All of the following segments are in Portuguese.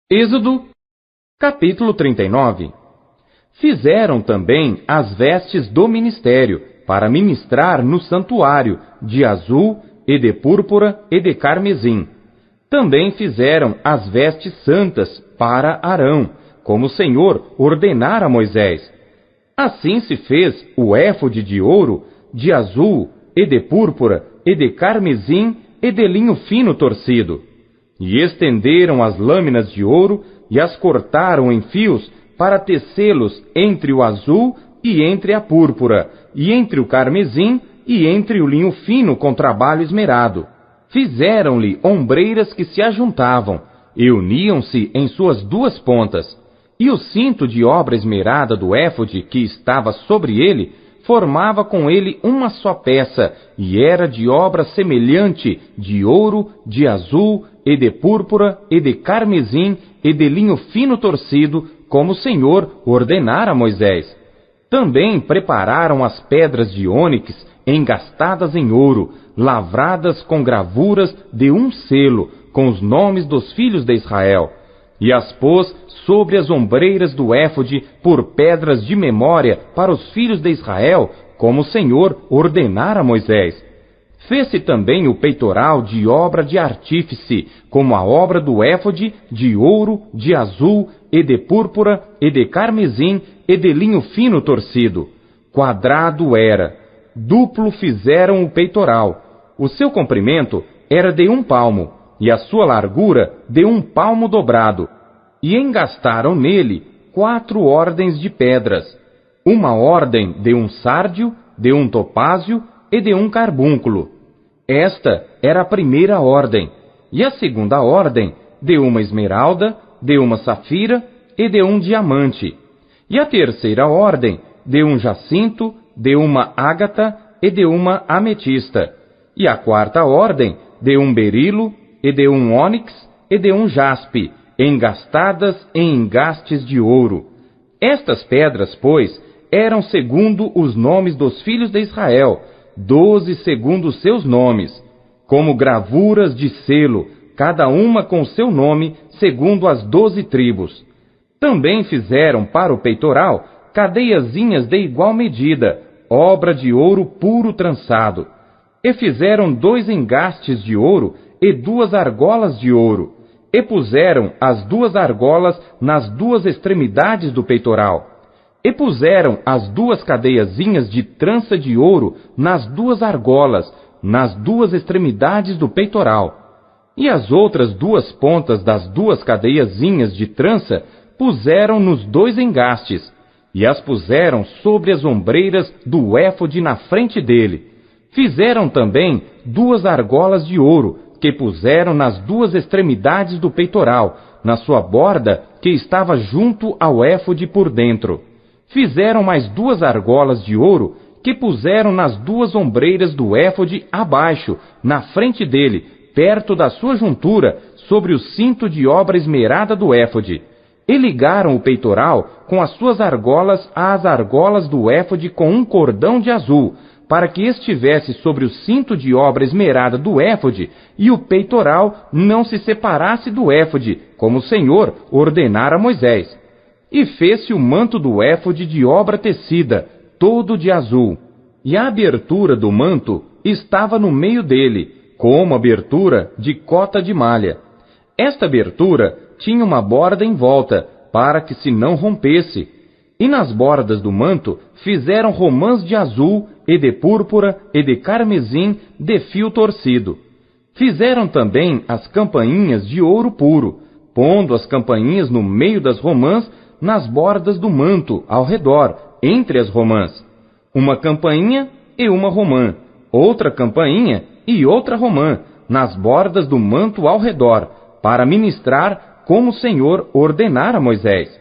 Êxodo, capítulo 39. Fizeram também as vestes do ministério, para ministrar no santuário, de azul, e de púrpura, e de carmesim. Também fizeram as vestes santas para Arão, como o Senhor ordenara a Moisés. Assim se fez o éfode de ouro, de azul, e de púrpura, e de carmesim, e de linho fino torcido. E estenderam as lâminas de ouro, e as cortaram em fios, para tecê-los entre o azul e entre a púrpura, e entre o carmesim e entre o linho fino com trabalho esmerado. Fizeram-lhe ombreiras que se ajuntavam, e uniam-se em suas duas pontas. E o cinto de obra esmerada do éfode que estava sobre ele, formava com ele uma só peça, e era de obra semelhante, de ouro, de azul, e de púrpura, e de carmesim, e de linho fino torcido, como o Senhor ordenara a Moisés. Também prepararam as pedras de ônix, engastadas em ouro, lavradas com gravuras de um selo, com os nomes dos filhos de Israel, e as pôs sobre as ombreiras do éfode por pedras de memória para os filhos de Israel, como o Senhor ordenara a Moisés. Fez-se também o peitoral de obra de artífice, como a obra do éfode, de ouro, de azul, e de púrpura, e de carmesim, e de linho fino torcido. Quadrado era. Duplo fizeram o peitoral. O seu comprimento era de 1 palmo, e a sua largura de 1 palmo dobrado. E engastaram nele 4 ordens de pedras. Uma ordem de 1 sárdio, de 1 topázio e de 1 carbúnculo. Esta era a primeira ordem, e a segunda ordem de 1 esmeralda, de 1 safira e de 1 diamante. E a terceira ordem de 1 jacinto, de 1 ágata e de 1 ametista. E a quarta ordem de 1 berilo, e de 1 ônix e de 1 jaspe, engastadas em engastes de ouro. Estas pedras, pois, eram segundo os nomes dos filhos de Israel, 12 segundo os seus nomes, como gravuras de selo, cada uma com seu nome, segundo as 12 tribos. Também fizeram para o peitoral cadeiazinhas de igual medida, obra de ouro puro trançado. E fizeram 2 engastes de ouro e 2 argolas de ouro, e puseram as 2 argolas nas 2 extremidades do peitoral. E puseram as 2 cadeiazinhas de trança de ouro nas 2 argolas, nas 2 extremidades do peitoral. E as outras 2 pontas das 2 cadeiazinhas de trança puseram nos 2 engastes, e as puseram sobre as ombreiras do éfode na frente dele. Fizeram também 2 argolas de ouro, que puseram nas 2 extremidades do peitoral, na sua borda que estava junto ao éfode por dentro. Fizeram mais 2 argolas de ouro, que puseram nas 2 ombreiras do éfode abaixo, na frente dele, perto da sua juntura, sobre o cinto de obra esmerada do éfode. E ligaram o peitoral com as suas argolas às argolas do éfode com um cordão de azul, para que estivesse sobre o cinto de obra esmerada do éfode, e o peitoral não se separasse do éfode, como o Senhor ordenara a Moisés. E fez-se o manto do éfode de obra tecida, todo de azul. E a abertura do manto estava no meio dele, como abertura de cota de malha. Esta abertura tinha uma borda em volta, para que se não rompesse. E nas bordas do manto fizeram romãs de azul, e de púrpura, e de carmesim, de fio torcido. Fizeram também as campainhas de ouro puro, pondo as campainhas no meio das romãs, nas bordas do manto, ao redor, entre as romãs. Uma campainha e uma romã, outra campainha e outra romã, nas bordas do manto ao redor, para ministrar como o Senhor ordenara a Moisés.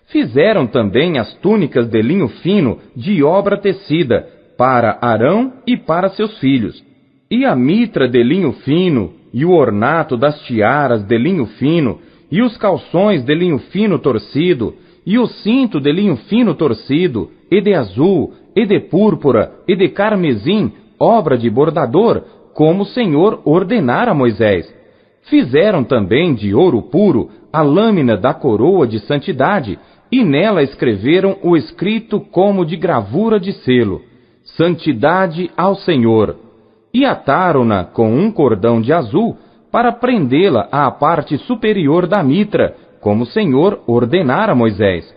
Fizeram também as túnicas de linho fino, de obra tecida, para Arão e para seus filhos, e a mitra de linho fino, e o ornato das tiaras de linho fino, e os calções de linho fino torcido, e o cinto de linho fino torcido, e de azul, e de púrpura, e de carmesim, obra de bordador, como o Senhor ordenara a Moisés. Fizeram também de ouro puro a lâmina da coroa de santidade, e nela escreveram o escrito como de gravura de selo: Santidade ao Senhor. E ataram-na com um cordão de azul para prendê-la à parte superior da mitra, como o Senhor ordenara a Moisés.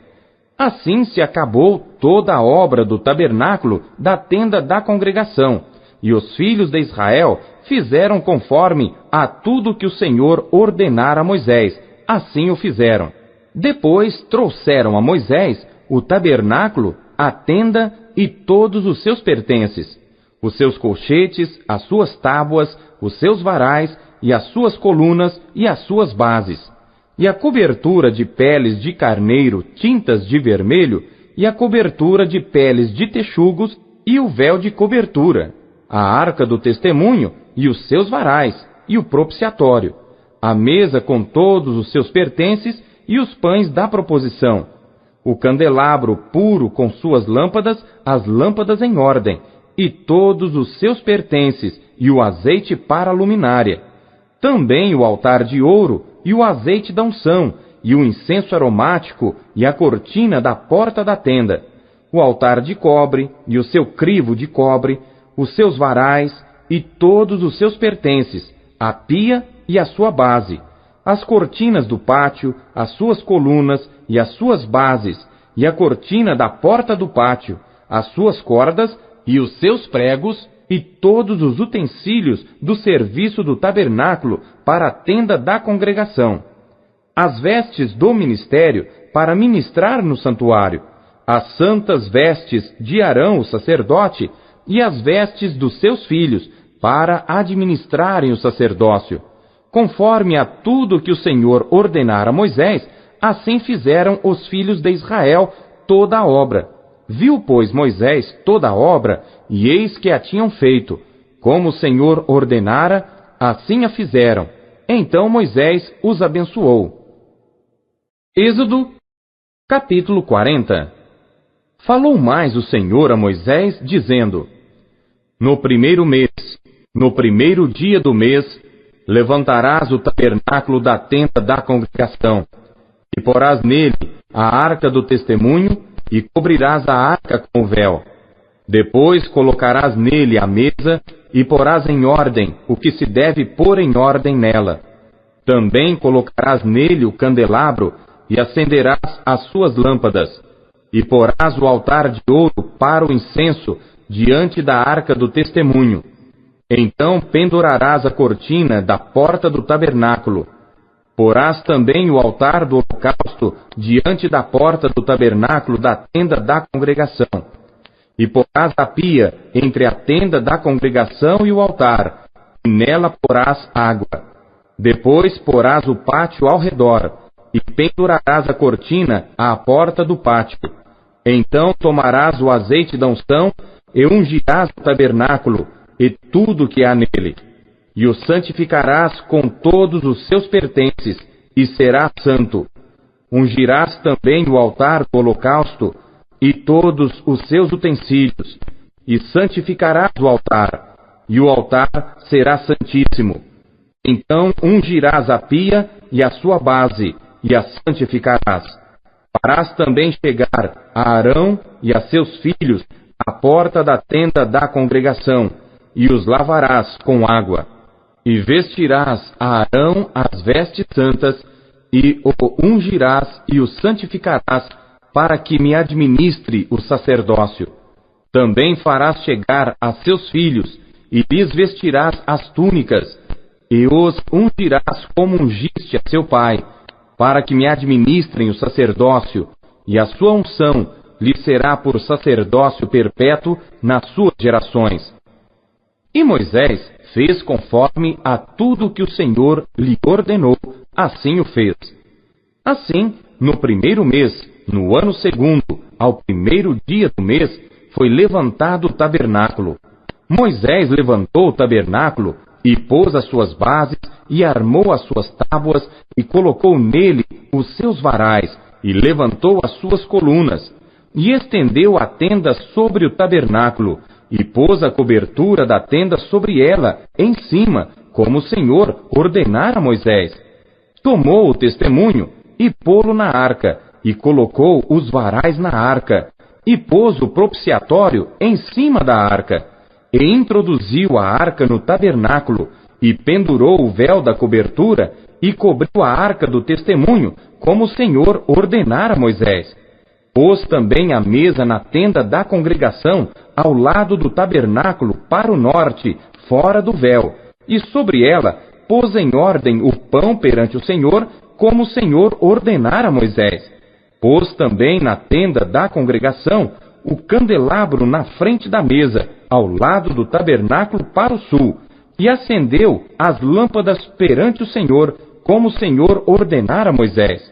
Assim se acabou toda a obra do tabernáculo da tenda da congregação, e os filhos de Israel fizeram conforme a tudo que o Senhor ordenara a Moisés, assim o fizeram. Depois trouxeram a Moisés o tabernáculo, a tenda e todos os seus pertences, os seus colchetes, as suas tábuas, os seus varais, e as suas colunas e as suas bases, e a cobertura de peles de carneiro tintas de vermelho, e a cobertura de peles de texugos, e o véu de cobertura, a arca do testemunho, e os seus varais, e o propiciatório, a mesa com todos os seus pertences, e os pães da proposição, o candelabro puro com suas lâmpadas, as lâmpadas em ordem, e todos os seus pertences, e o azeite para a luminária. Também o altar de ouro, e o azeite da unção, e o incenso aromático, e a cortina da porta da tenda, o altar de cobre, e o seu crivo de cobre, os seus varais, e todos os seus pertences, a pia e a sua base, as cortinas do pátio, as suas colunas, e as suas bases, e a cortina da porta do pátio, as suas cordas, e os seus pregos, e todos os utensílios do serviço do tabernáculo para a tenda da congregação, as vestes do ministério para ministrar no santuário, as santas vestes de Arão, o sacerdote, e as vestes dos seus filhos para administrarem o sacerdócio. Conforme a tudo que o Senhor ordenara a Moisés, assim fizeram os filhos de Israel toda a obra. Viu, pois, Moisés toda a obra, e eis que a tinham feito. Como o Senhor ordenara, assim a fizeram. Então Moisés os abençoou. Êxodo, capítulo 40. Falou mais o Senhor a Moisés, dizendo: No primeiro mês, no primeiro dia do mês, levantarás o tabernáculo da tenda da congregação, e porás nele a arca do testemunho, e cobrirás a arca com o véu. Depois colocarás nele a mesa, e porás em ordem o que se deve pôr em ordem nela. Também colocarás nele o candelabro, e acenderás as suas lâmpadas. E porás o altar de ouro para o incenso, diante da arca do testemunho. Então pendurarás a cortina da porta do tabernáculo. Porás também o altar do holocausto diante da porta do tabernáculo da tenda da congregação. E porás a pia entre a tenda da congregação e o altar, e nela porás água. Depois porás o pátio ao redor, e pendurarás a cortina à porta do pátio. Então tomarás o azeite da unção, e ungirás o tabernáculo, e tudo que há nele. E o santificarás com todos os seus pertences, e será santo. Ungirás também o altar do holocausto, e todos os seus utensílios, e santificarás o altar, e o altar será santíssimo. Então ungirás a pia e a sua base, e a santificarás. Farás também chegar a Arão e a seus filhos à porta da tenda da congregação, e os lavarás com água. E vestirás a Arão as vestes santas, e o ungirás e o santificarás, para que me administre o sacerdócio. Também farás chegar a seus filhos, e lhes vestirás as túnicas, e os ungirás como ungiste a seu pai, para que me administrem o sacerdócio, e a sua unção lhe será por sacerdócio perpétuo nas suas gerações. E Moisés fez conforme a tudo que o Senhor lhe ordenou, assim o fez. Assim, no primeiro mês, no ano segundo, ao primeiro dia do mês, foi levantado o tabernáculo. Moisés levantou o tabernáculo, e pôs as suas bases, e armou as suas tábuas, e colocou nele os seus varais, e levantou as suas colunas, e estendeu a tenda sobre o tabernáculo, e pôs a cobertura da tenda sobre ela, em cima, como o Senhor ordenara a Moisés. tomou o testemunho e pô-lo na arca, e colocou os varais na arca, e pôs o propiciatório em cima da arca, e introduziu a arca no tabernáculo, e pendurou o véu da cobertura, e cobriu a arca do testemunho, como o Senhor ordenara a Moisés. Pôs também a mesa na tenda da congregação, ao lado do tabernáculo, para o norte, fora do véu, e sobre ela pôs em ordem o pão perante o Senhor, como o Senhor ordenara a Moisés. Pôs também na tenda da congregação o candelabro na frente da mesa, ao lado do tabernáculo para o sul, e acendeu as lâmpadas perante o Senhor, como o Senhor ordenara a Moisés.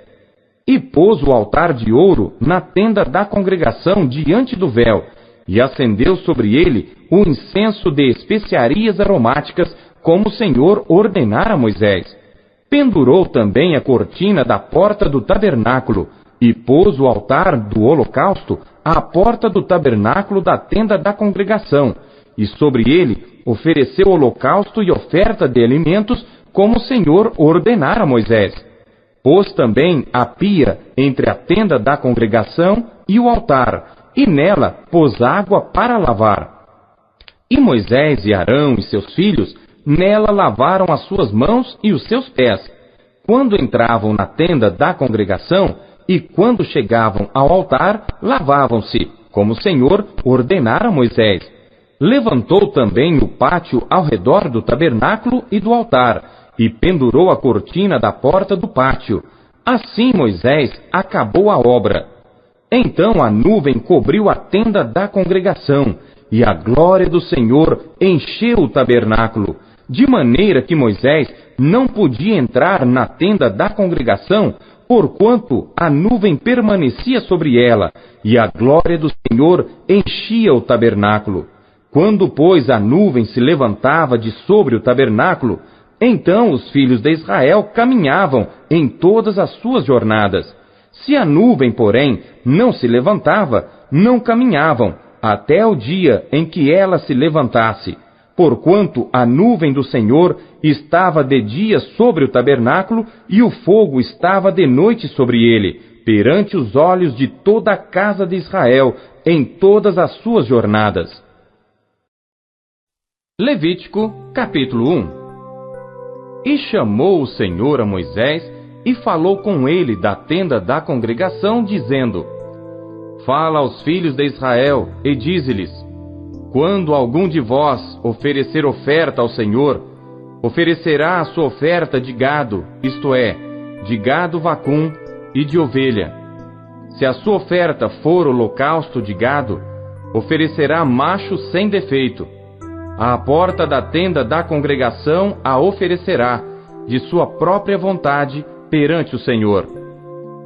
E pôs o altar de ouro na tenda da congregação diante do véu, e acendeu sobre ele o incenso de especiarias aromáticas, como o Senhor ordenara a Moisés. Pendurou também a cortina da porta do tabernáculo, e pôs o altar do holocausto à porta do tabernáculo da tenda da congregação, e sobre ele ofereceu holocausto e oferta de alimentos, como o Senhor ordenara a Moisés. Pôs também a pia entre a tenda da congregação e o altar, e nela pôs água para lavar. E Moisés e Arão e seus filhos nela lavaram as suas mãos e os seus pés, quando entravam na tenda da congregação, e quando chegavam ao altar, lavavam-se, como o Senhor ordenara a Moisés. Levantou também o pátio ao redor do tabernáculo e do altar, e pendurou a cortina da porta do pátio. Assim Moisés acabou a obra. Então a nuvem cobriu a tenda da congregação, e a glória do Senhor encheu o tabernáculo, de maneira que Moisés não podia entrar na tenda da congregação, porquanto a nuvem permanecia sobre ela, e a glória do Senhor enchia o tabernáculo. Quando, pois, a nuvem se levantava de sobre o tabernáculo, então os filhos de Israel caminhavam em todas as suas jornadas. Se a nuvem, porém, não se levantava, não caminhavam, até o dia em que ela se levantasse. Porquanto a nuvem do Senhor estava de dia sobre o tabernáculo, e o fogo estava de noite sobre ele, perante os olhos de toda a casa de Israel, em todas as suas jornadas. Levítico, capítulo 1. E chamou o Senhor a Moisés, e falou com ele da tenda da congregação, dizendo: Fala aos filhos de Israel, e dize-lhes: Quando algum de vós oferecer oferta ao Senhor, oferecerá a sua oferta de gado, isto é, de gado vacum e de ovelha. Se a sua oferta for holocausto de gado, oferecerá macho sem defeito. À porta da tenda da congregação a oferecerá, de sua própria vontade, perante o Senhor.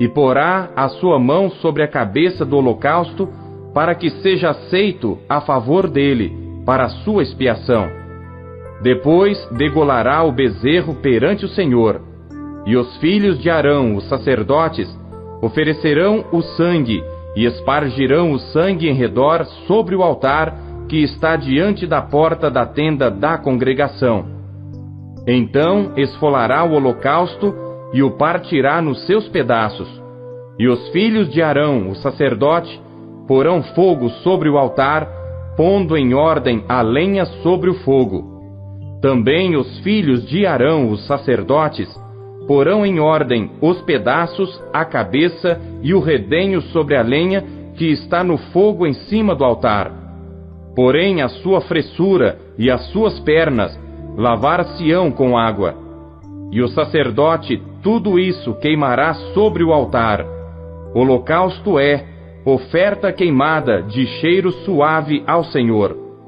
E porá a sua mão sobre a cabeça do holocausto, para que seja aceito a favor dele, para a sua expiação. Depois degolará o bezerro perante o Senhor. E os filhos de Arão, os sacerdotes, oferecerão o sangue, e espargirão o sangue em redor sobre o altar que está diante da porta da tenda da congregação. Então esfolará o holocausto e o partirá nos seus pedaços. E os filhos de Arão, o sacerdote, porão fogo sobre o altar, pondo em ordem a lenha sobre o fogo. Também os filhos de Arão, os sacerdotes, porão em ordem os pedaços, a cabeça e o redenho sobre a lenha que está no fogo em cima do altar. Porém a sua fressura e as suas pernas lavar-se-ão com água. E o sacerdote tudo isso queimará sobre o altar. Holocausto é oferta queimada de cheiro suave ao Senhor.